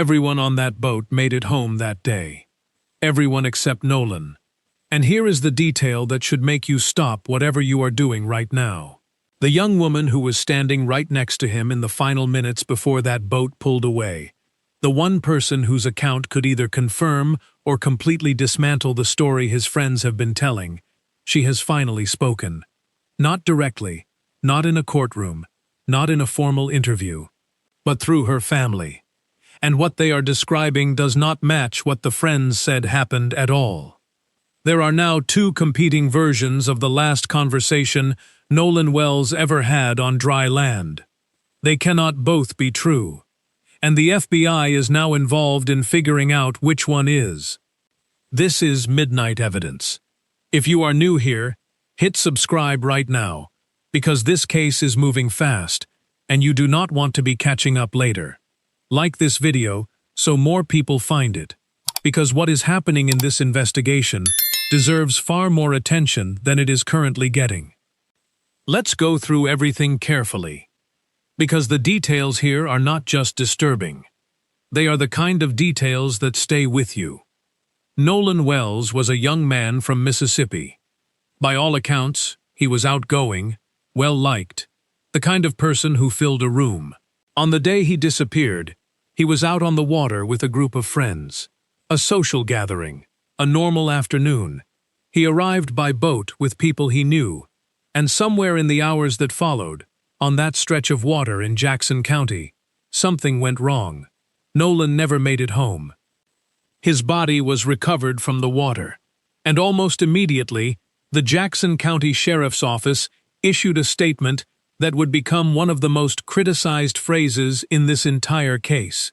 Everyone on that boat made it home that day. Everyone except Nolan. And here is the detail that should make you stop whatever you are doing right now. The young woman who was standing right next to him in the final minutes before that boat pulled away. The one person whose account could either confirm or completely dismantle the story his friends have been telling. She has finally spoken. Not directly, not in a courtroom, not in a formal interview, but through her family. And what they are describing does not match what the friends said happened at all. There are now two competing versions of the last conversation Nolan Wells ever had on dry land. They cannot both be true. And the FBI is now involved in figuring out which one is. This is Midnight Evidence. If you are new here, hit subscribe right now, because this case is moving fast, and you do not want to be catching up later. Like this video so more people find it, because what is happening in this investigation deserves far more attention than it is currently getting. Let's go through everything carefully, because the details here are not just disturbing. They are the kind of details that stay with you. Nolan Wells was a young man from Mississippi. By all accounts, he was outgoing, well-liked, the kind of person who filled a room. On the day he disappeared, he was out on the water with a group of friends. A social gathering, a normal afternoon. He arrived by boat with people he knew, and somewhere in the hours that followed, on that stretch of water in Jackson County, something went wrong. Nolan never made it home. His body was recovered from the water, and almost immediately, the Jackson County Sheriff's Office issued a statement that would become one of the most criticized phrases in this entire case.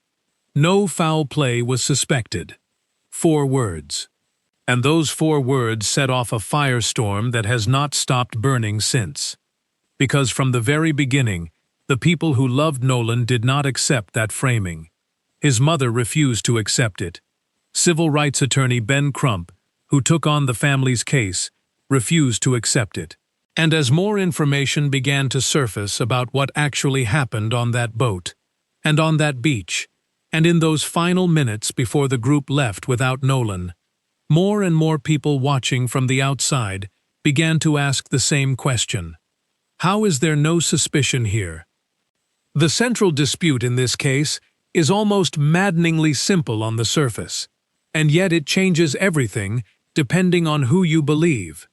No foul play was suspected. 4 words. And those 4 words set off a firestorm that has not stopped burning since. Because from the very beginning, the people who loved Nolan did not accept that framing. His mother refused to accept it. Civil rights attorney Ben Crump, who took on the family's case, refused to accept it. And as more information began to surface about what actually happened on that boat, and on that beach, and in those final minutes before the group left without Nolan, more and more people watching from the outside began to ask the same question. How is there no suspicion here? The central dispute in this case is almost maddeningly simple on the surface, and yet it changes everything depending on who you believe.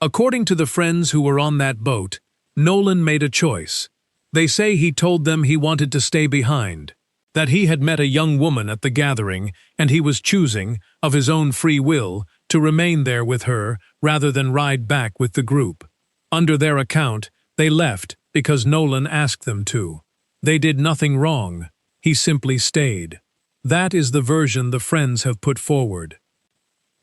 According to the friends who were on that boat, Nolan made a choice. They say he told them he wanted to stay behind, that he had met a young woman at the gathering and he was choosing, of his own free will, to remain there with her rather than ride back with the group. Under their account, they left because Nolan asked them to. They did nothing wrong. He simply stayed. That is the version the friends have put forward.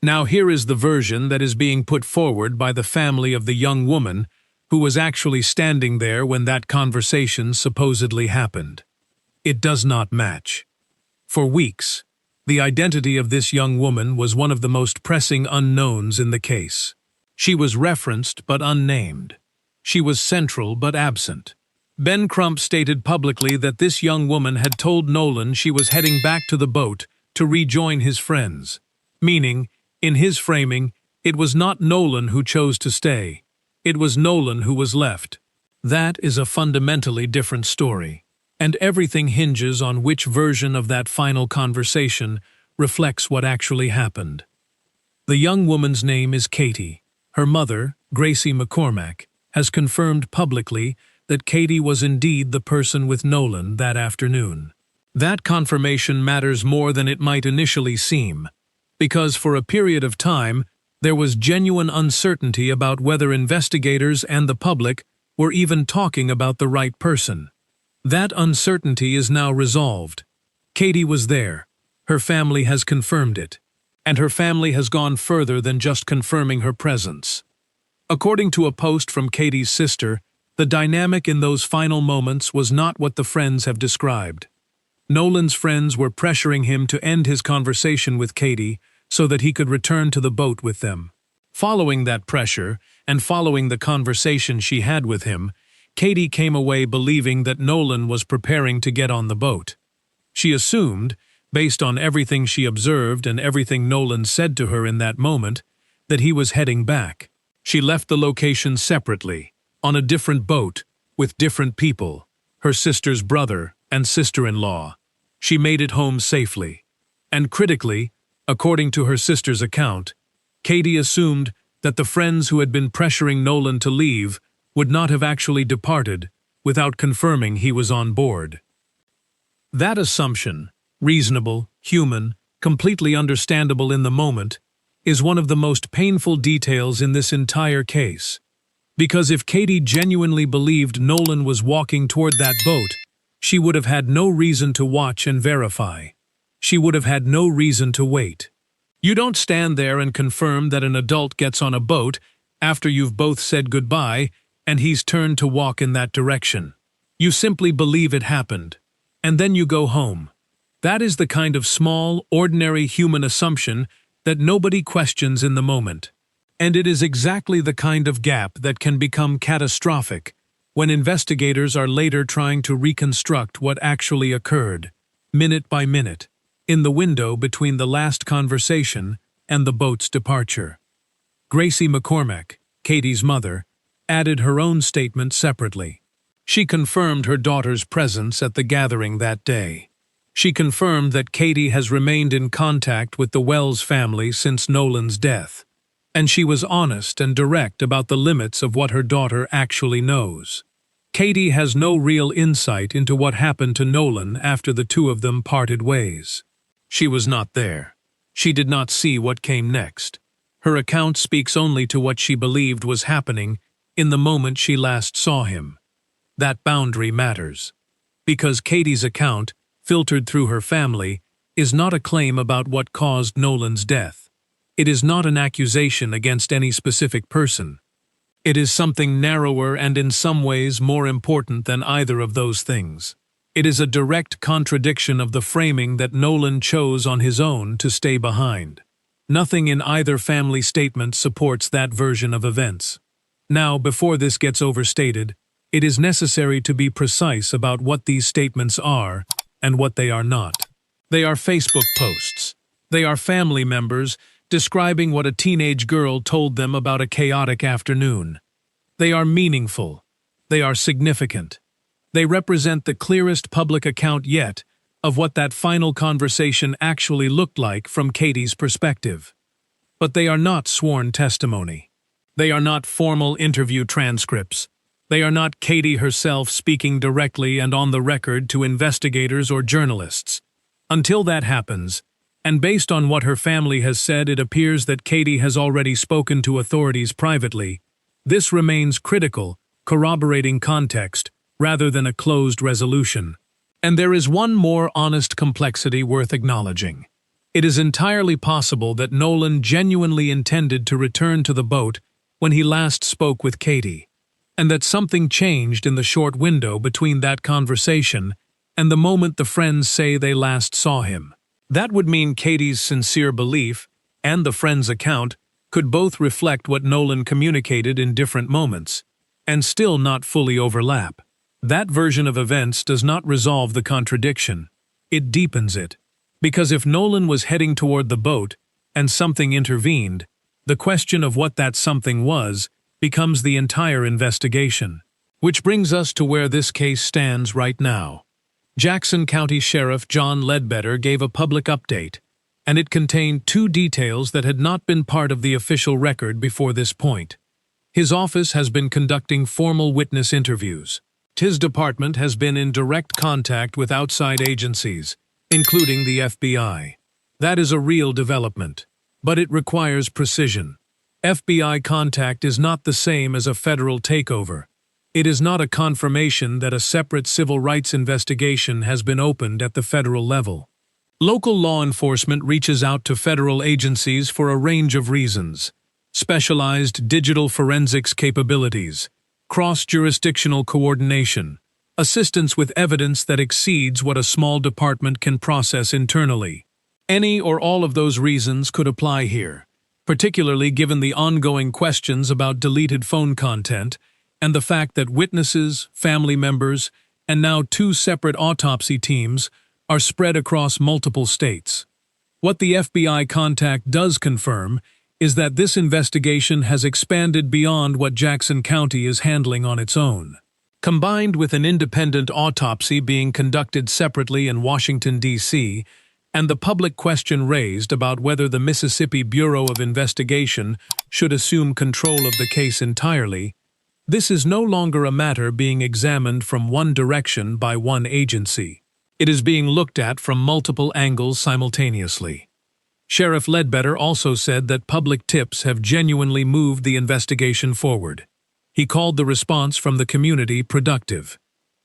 Now here is the version that is being put forward by the family of the young woman who was actually standing there when that conversation supposedly happened. It does not match. For weeks, the identity of this young woman was one of the most pressing unknowns in the case. She was referenced but unnamed. She was central but absent. Ben Crump stated publicly that this young woman had told Nolan she was heading back to the boat to rejoin his friends, meaning, in his framing, it was not Nolan who chose to stay. It was Nolan who was left. That is a fundamentally different story, and everything hinges on which version of that final conversation reflects what actually happened. The young woman's name is Katie. Her mother, Gracie McCormack, has confirmed publicly that Katie was indeed the person with Nolan that afternoon. That confirmation matters more than it might initially seem, because for a period of time, there was genuine uncertainty about whether investigators and the public were even talking about the right person. That uncertainty is now resolved. Katie was there. Her family has confirmed it. And her family has gone further than just confirming her presence. According to a post from Katie's sister, the dynamic in those final moments was not what the friends have described. Nolan's friends were pressuring him to end his conversation with Katie so that he could return to the boat with them. Following that pressure, and following the conversation she had with him, Katie came away believing that Nolan was preparing to get on the boat. She assumed, based on everything she observed and everything Nolan said to her in that moment, that he was heading back. She left the location separately, on a different boat, with different people, her sister's brother and sister-in-law. She made it home safely. And critically, according to her sister's account, Katie assumed that the friends who had been pressuring Nolan to leave would not have actually departed without confirming he was on board. That assumption, reasonable, human, completely understandable in the moment, is one of the most painful details in this entire case. Because if Katie genuinely believed Nolan was walking toward that boat, she would have had no reason to watch and verify. She would have had no reason to wait. You don't stand there and confirm that an adult gets on a boat after you've both said goodbye and he's turned to walk in that direction. You simply believe it happened, and then you go home. That is the kind of small, ordinary human assumption that nobody questions in the moment. And it is exactly the kind of gap that can become catastrophic when investigators are later trying to reconstruct what actually occurred, minute by minute, in the window between the last conversation and the boat's departure. Gracie McCormack, Katie's mother, added her own statement separately. She confirmed her daughter's presence at the gathering that day. She confirmed that Katie has remained in contact with the Wells family since Nolan's death, and she was honest and direct about the limits of what her daughter actually knows. Katie has no real insight into what happened to Nolan after the two of them parted ways. She was not there. She did not see what came next. Her account speaks only to what she believed was happening in the moment she last saw him. That boundary matters. Because Katie's account, filtered through her family, is not a claim about what caused Nolan's death. It is not an accusation against any specific person. It is something narrower and in some ways more important than either of those things. It is a direct contradiction of the framing that Nolan chose on his own to stay behind. Nothing in either family statement supports that version of events. Now, before this gets overstated, it is necessary to be precise about what these statements are and what they are not. They are Facebook posts. They are family members describing what a teenage girl told them about a chaotic afternoon. They are meaningful. They are significant. They represent the clearest public account yet of what that final conversation actually looked like from Katie's perspective. But they are not sworn testimony. They are not formal interview transcripts. They are not Katie herself speaking directly and on the record to investigators or journalists. Until that happens, and based on what her family has said, it appears that Katie has already spoken to authorities privately. This remains critical, corroborating context, rather than a closed resolution. And there is one more honest complexity worth acknowledging. It is entirely possible that Nolan genuinely intended to return to the boat when he last spoke with Katie, and that something changed in the short window between that conversation and the moment the friends say they last saw him. That would mean Katie's sincere belief and the friend's account could both reflect what Nolan communicated in different moments, and still not fully overlap. That version of events does not resolve the contradiction. It deepens it. Because if Nolan was heading toward the boat and something intervened, the question of what that something was becomes the entire investigation. Which brings us to where this case stands right now. Jackson County Sheriff John Ledbetter gave a public update, and it contained two details that had not been part of the official record before this point. His office has been conducting formal witness interviews. His department has been in direct contact with outside agencies, including the FBI. That is a real development, but it requires precision. FBI contact is not the same as a federal takeover. It is not a confirmation that a separate civil rights investigation has been opened at the federal level. Local law enforcement reaches out to federal agencies for a range of reasons: specialized digital forensics capabilities, cross-jurisdictional coordination, assistance with evidence that exceeds what a small department can process internally. Any or all of those reasons could apply here, particularly given the ongoing questions about deleted phone content and the fact that witnesses, family members, and now two separate autopsy teams are spread across multiple states. What the FBI contact does confirm is that this investigation has expanded beyond what Jackson County is handling on its own. Combined with an independent autopsy being conducted separately in Washington, D.C., and the public question raised about whether the Mississippi Bureau of Investigation should assume control of the case entirely, this is no longer a matter being examined from one direction by one agency. It is being looked at from multiple angles simultaneously. Sheriff Ledbetter also said that public tips have genuinely moved the investigation forward. He called the response from the community productive.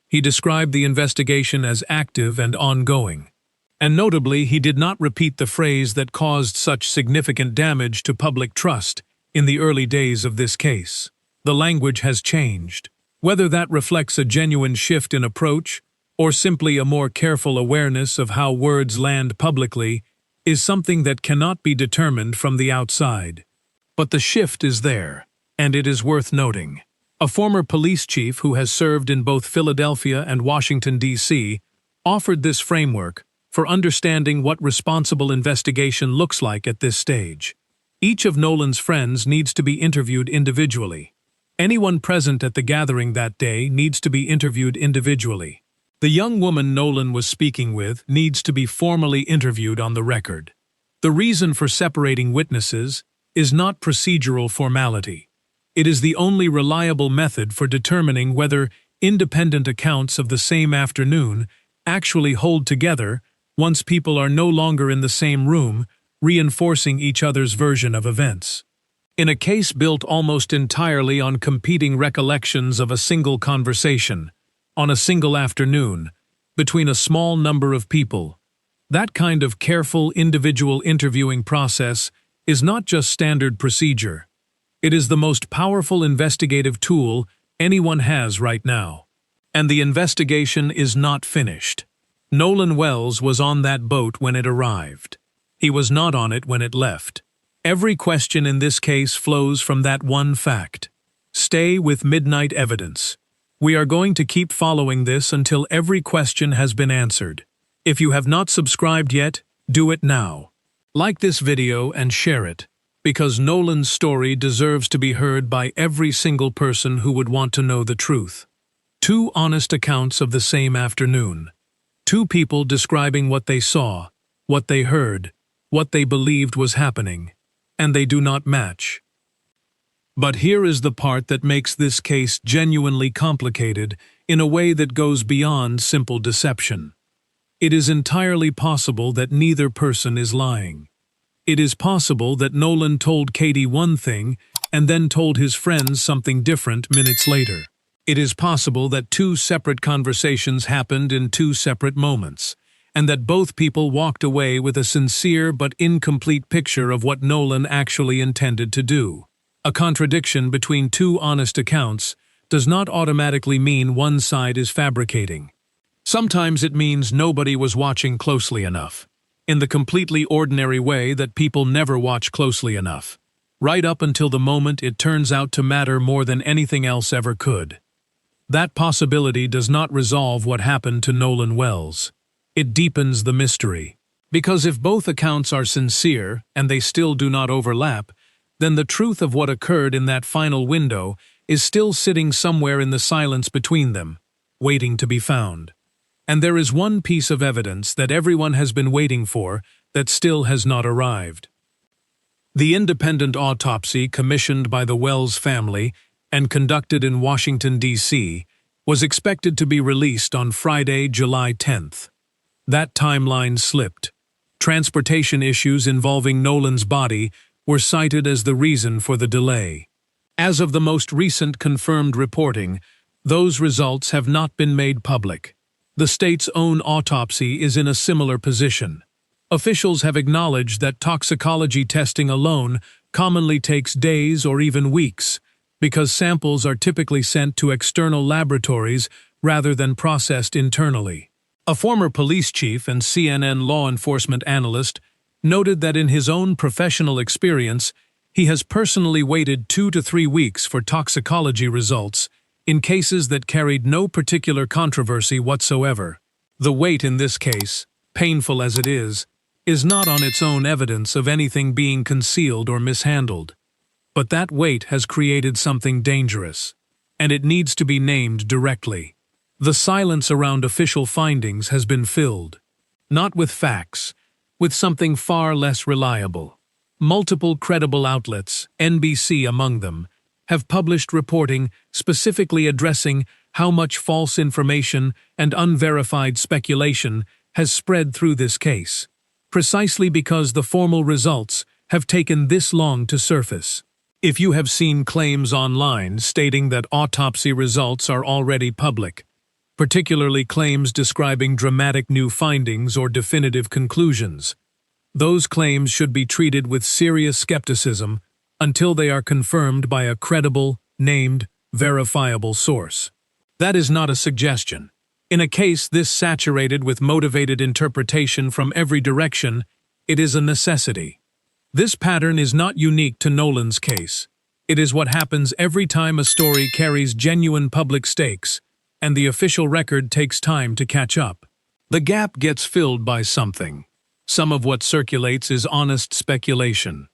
He described the investigation as active and ongoing. And notably, he did not repeat the phrase that caused such significant damage to public trust in the early days of this case. The language has changed. Whether that reflects a genuine shift in approach or simply a more careful awareness of how words land publicly is something that cannot be determined from the outside. But the shift is there, and it is worth noting. A former police chief who has served in both Philadelphia and Washington, D.C., offered this framework for understanding what responsible investigation looks like at this stage. Each of Nolan's friends needs to be interviewed individually. Anyone present at the gathering that day needs to be interviewed individually. The young woman Nolan was speaking with needs to be formally interviewed on the record. The reason for separating witnesses is not procedural formality. It is the only reliable method for determining whether independent accounts of the same afternoon actually hold together once people are no longer in the same room, reinforcing each other's version of events. In a case built almost entirely on competing recollections of a single conversation, on a single afternoon, between a small number of people, that kind of careful individual interviewing process is not just standard procedure. It is the most powerful investigative tool anyone has right now. And the investigation is not finished. Nolan Wells was on that boat when it arrived. He was not on it when it left. Every question in this case flows from that one fact. Stay with Midnight Evidence. We are going to keep following this until every question has been answered. If you have not subscribed yet, do it now. Like this video and share it, because Nolan's story deserves to be heard by every single person who would want to know the truth. Two honest accounts of the same afternoon. Two people describing what they saw, what they heard, what they believed was happening, and they do not match. But here is the part that makes this case genuinely complicated in a way that goes beyond simple deception. It is entirely possible that neither person is lying. It is possible that Nolan told Katie one thing and then told his friends something different minutes later. It is possible that two separate conversations happened in two separate moments, and that both people walked away with a sincere but incomplete picture of what Nolan actually intended to do. A contradiction between two honest accounts does not automatically mean one side is fabricating. Sometimes it means nobody was watching closely enough, in the completely ordinary way that people never watch closely enough, right up until the moment it turns out to matter more than anything else ever could. That possibility does not resolve what happened to Nolan Wells. It deepens the mystery. Because if both accounts are sincere and they still do not overlap, then the truth of what occurred in that final window is still sitting somewhere in the silence between them, waiting to be found. And there is one piece of evidence that everyone has been waiting for that still has not arrived. The independent autopsy commissioned by the Wells family and conducted in Washington, D.C., was expected to be released on Friday, July 10th. That timeline slipped. Transportation issues involving Nolan's body were cited as the reason for the delay. As of the most recent confirmed reporting, those results have not been made public. The state's own autopsy is in a similar position. Officials have acknowledged that toxicology testing alone commonly takes days or even weeks, because samples are typically sent to external laboratories rather than processed internally. A former police chief and CNN law enforcement analyst noted that in his own professional experience, he has personally waited 2 to 3 weeks for toxicology results in cases that carried no particular controversy whatsoever. The wait in this case painful as it is not on its own evidence of anything being concealed or mishandled. But that weight has created something dangerous, and it needs to be named directly. The silence around official findings has been filled, not with facts, with something far less reliable. Multiple credible outlets, NBC among them, have published reporting specifically addressing how much false information and unverified speculation has spread through this case, precisely because the formal results have taken this long to surface. If you have seen claims online stating that autopsy results are already public, particularly claims describing dramatic new findings or definitive conclusions, those claims should be treated with serious skepticism until they are confirmed by a credible, named, verifiable source. That is not a suggestion. In a case this saturated with motivated interpretation from every direction, it is a necessity. This pattern is not unique to Nolan's case. It is what happens every time a story carries genuine public stakes, and the official record takes time to catch up. The gap gets filled by something. Some of what circulates is honest speculation,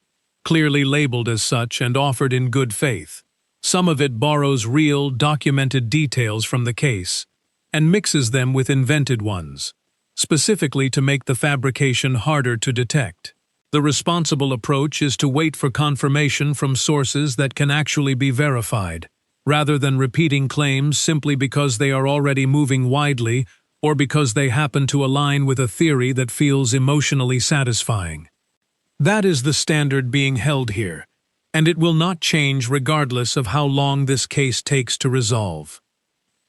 clearly labeled as such and offered in good faith. Some of it borrows real, documented details from the case and mixes them with invented ones, specifically to make the fabrication harder to detect. The responsible approach is to wait for confirmation from sources that can actually be verified, rather than repeating claims simply because they are already moving widely or because they happen to align with a theory that feels emotionally satisfying. That is the standard being held here, and it will not change regardless of how long this case takes to resolve.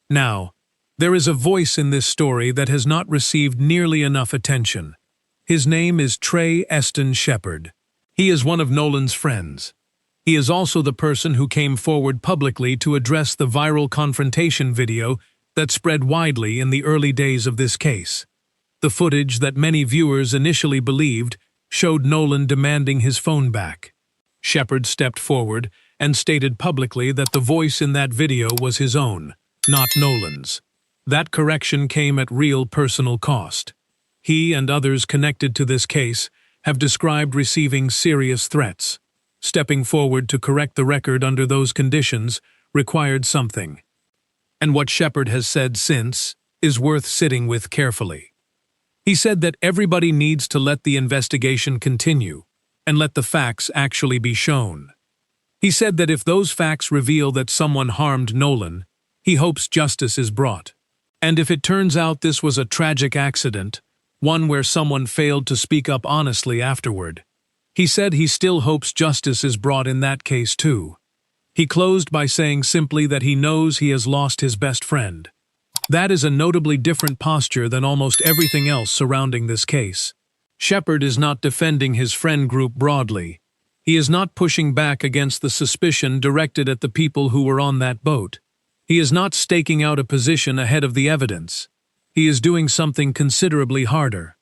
Now, there is a voice in this story that has not received nearly enough attention. His name is Trey Eston Shepard. He is one of Nolan's friends. He is also the person who came forward publicly to address the viral confrontation video that spread widely in the early days of this case. The footage that many viewers initially believed showed Nolan demanding his phone back. Shepard stepped forward and stated publicly that the voice in that video was his own, not Nolan's. That correction came at real personal cost. He and others connected to this case have described receiving serious threats. Stepping forward to correct the record under those conditions required something. And what Shepard has said since is worth sitting with carefully. He said that everybody needs to let the investigation continue and let the facts actually be shown. He said that if those facts reveal that someone harmed Nolan, he hopes justice is brought. And if it turns out this was a tragic accident, one where someone failed to speak up honestly afterward, he said he still hopes justice is brought in that case too. He closed by saying simply that he knows he has lost his best friend. That is a notably different posture than almost everything else surrounding this case. Shepard is not defending his friend group broadly. He is not pushing back against the suspicion directed at the people who were on that boat. He is not staking out a position ahead of the evidence. He is doing something considerably harder.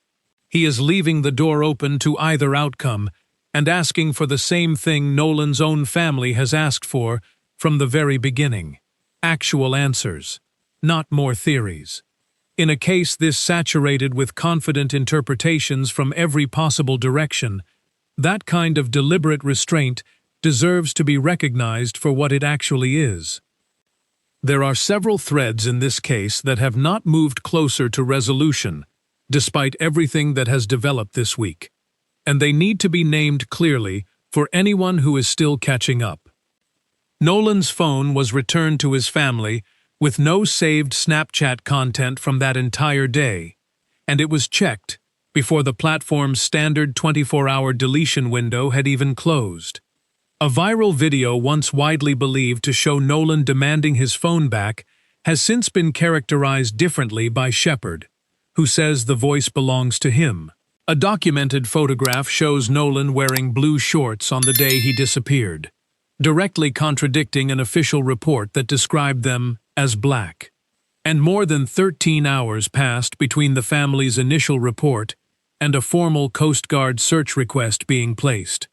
He is leaving the door open to either outcome and asking for the same thing Nolan's own family has asked for from the very beginning: actual answers, not more theories. In a case this saturated with confident interpretations from every possible direction, that kind of deliberate restraint deserves to be recognized for what it actually is. There are several threads in this case that have not moved closer to resolution, despite everything that has developed this week, and they need to be named clearly for anyone who is still catching up. Nolan's phone was returned to his family with no saved Snapchat content from that entire day, and it was checked before the platform's standard 24-hour deletion window had even closed. A viral video once widely believed to show Nolan demanding his phone back has since been characterized differently by Shepard, who says the voice belongs to him. A documented photograph shows Nolan wearing blue shorts on the day he disappeared, directly contradicting an official report that described them as black. And more than 13 hours passed between the family's initial report and a formal Coast Guard search request being placed.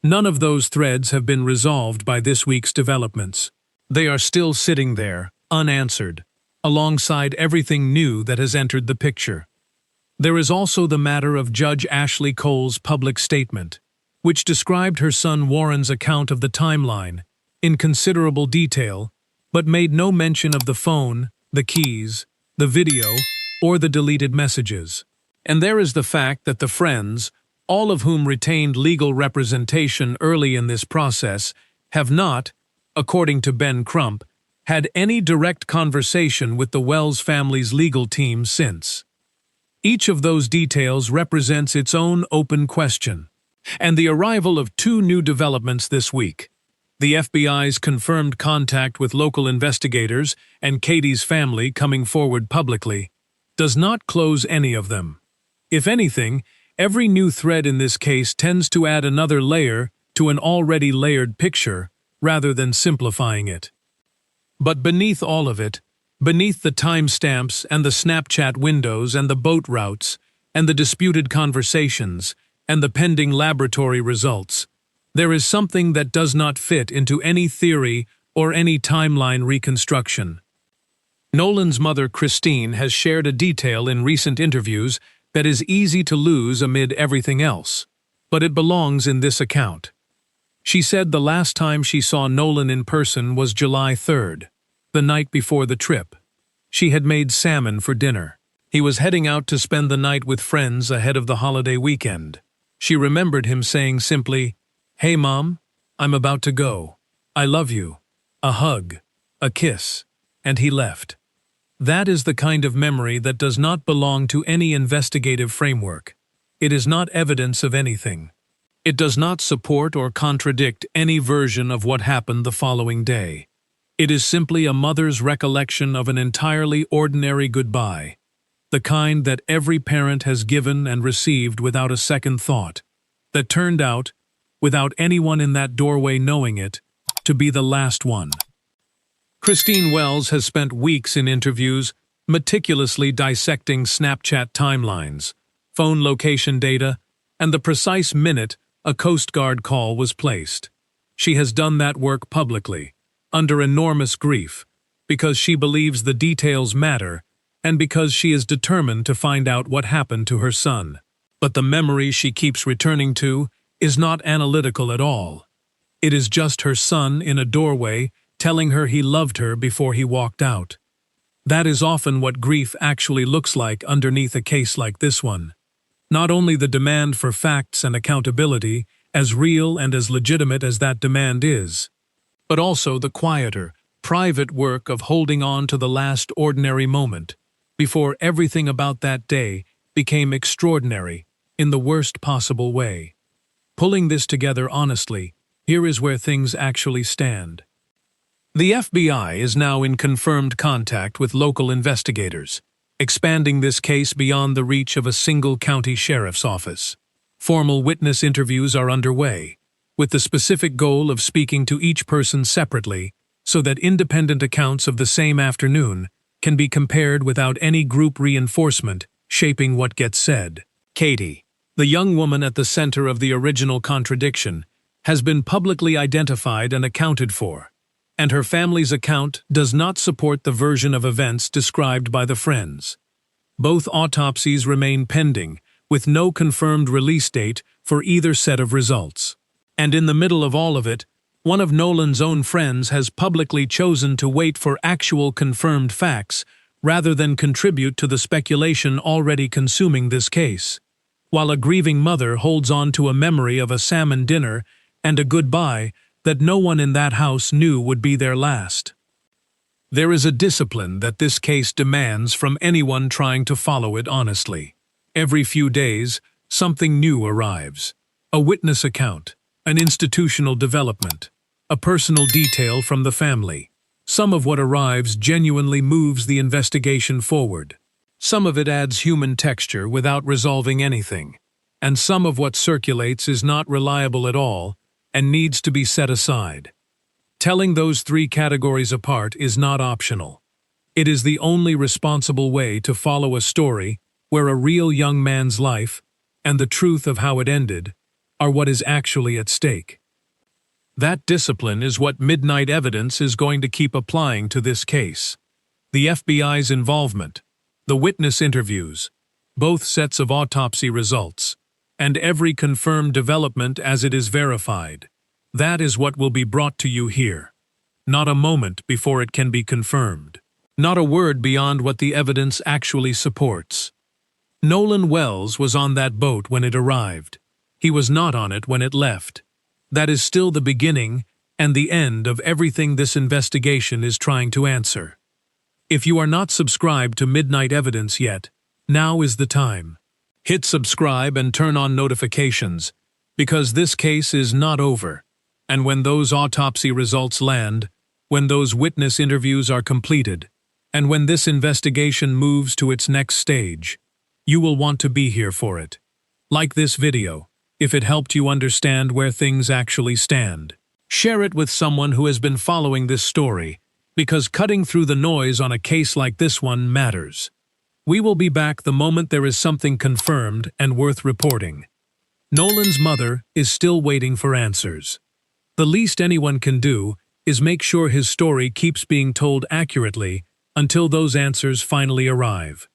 None of those threads have been resolved by this week's developments. They are still sitting there, unanswered, alongside everything new that has entered the picture. There is also the matter of Judge Ashley Cole's public statement, which described her son Warren's account of the timeline in considerable detail, but made no mention of the phone, the keys, the video, or the deleted messages. And there is the fact that the friends, all of whom retained legal representation early in this process, have not, according to Ben Crump, had any direct conversation with the Wells family's legal team since. Each of those details represents its own open question. And the arrival of two new developments this week, the FBI's confirmed contact with local investigators and Katie's family coming forward publicly, does not close any of them. If anything, every new thread in this case tends to add another layer to an already layered picture, rather than simplifying it. But beneath all of it, beneath the timestamps and the Snapchat windows and the boat routes and the disputed conversations and the pending laboratory results, there is something that does not fit into any theory or any timeline reconstruction. Nolan's mother, Christine, has shared a detail in recent interviews that is easy to lose amid everything else, but it belongs in this account. She said the last time she saw Nolan in person was July 3rd, the night before the trip. She had made salmon for dinner. He was heading out to spend the night with friends ahead of the holiday weekend. She remembered him saying simply, "Hey Mom, I'm about to go. I love you." A hug, a kiss, and he left. That is the kind of memory that does not belong to any investigative framework. It is not evidence of anything. It does not support or contradict any version of what happened the following day. It is simply a mother's recollection of an entirely ordinary goodbye, the kind that every parent has given and received without a second thought, that turned out, without anyone in that doorway knowing it, to be the last one. Christine Wells has spent weeks in interviews meticulously dissecting Snapchat timelines, phone location data, and the precise minute a Coast Guard call was placed. She has done that work publicly, under enormous grief, because she believes the details matter and because she is determined to find out what happened to her son. But the memory she keeps returning to is not analytical at all. It is just her son in a doorway telling her he loved her before he walked out. That is often what grief actually looks like underneath a case like this one. Not only the demand for facts and accountability, as real and as legitimate as that demand is, but also the quieter, private work of holding on to the last ordinary moment, before everything about that day became extraordinary in the worst possible way. Pulling this together honestly, here is where things actually stand. The FBI is now in confirmed contact with local investigators, expanding this case beyond the reach of a single county sheriff's office. Formal witness interviews are underway, with the specific goal of speaking to each person separately so that independent accounts of the same afternoon can be compared without any group reinforcement shaping what gets said. Katie, the young woman at the center of the original contradiction, has been publicly identified and accounted for, and her family's account does not support the version of events described by the friends. Both autopsies remain pending, with no confirmed release date for either set of results. And in the middle of all of it, one of Nolan's own friends has publicly chosen to wait for actual confirmed facts rather than contribute to the speculation already consuming this case, while a grieving mother holds on to a memory of a salmon dinner and a goodbye that no one in that house knew would be their last. There is a discipline that this case demands from anyone trying to follow it honestly. Every few days, something new arrives. A witness account, an institutional development, a personal detail from the family. Some of what arrives genuinely moves the investigation forward. Some of it adds human texture without resolving anything. And some of what circulates is not reliable at all and needs to be set aside. Telling those three categories apart is not optional. It is the only responsible way to follow a story where a real young man's life and the truth of how it ended are what is actually at stake. That discipline is what Midnight Evidence is going to keep applying to this case. The FBI's involvement, the witness interviews, both sets of autopsy results, and every confirmed development as it is verified. That is what will be brought to you here. Not a moment before it can be confirmed. Not a word beyond what the evidence actually supports. Nolan Wells was on that boat when it arrived. He was not on it when it left. That is still the beginning and the end of everything this investigation is trying to answer. If you are not subscribed to Midnight Evidence yet, now is the time. Hit subscribe and turn on notifications, because this case is not over. And when those autopsy results land, when those witness interviews are completed, and when this investigation moves to its next stage, you will want to be here for it. Like this video, if it helped you understand where things actually stand. Share it with someone who has been following this story, because cutting through the noise on a case like this one matters. We will be back the moment there is something confirmed and worth reporting. Nolan's mother is still waiting for answers. The least anyone can do is make sure his story keeps being told accurately until those answers finally arrive.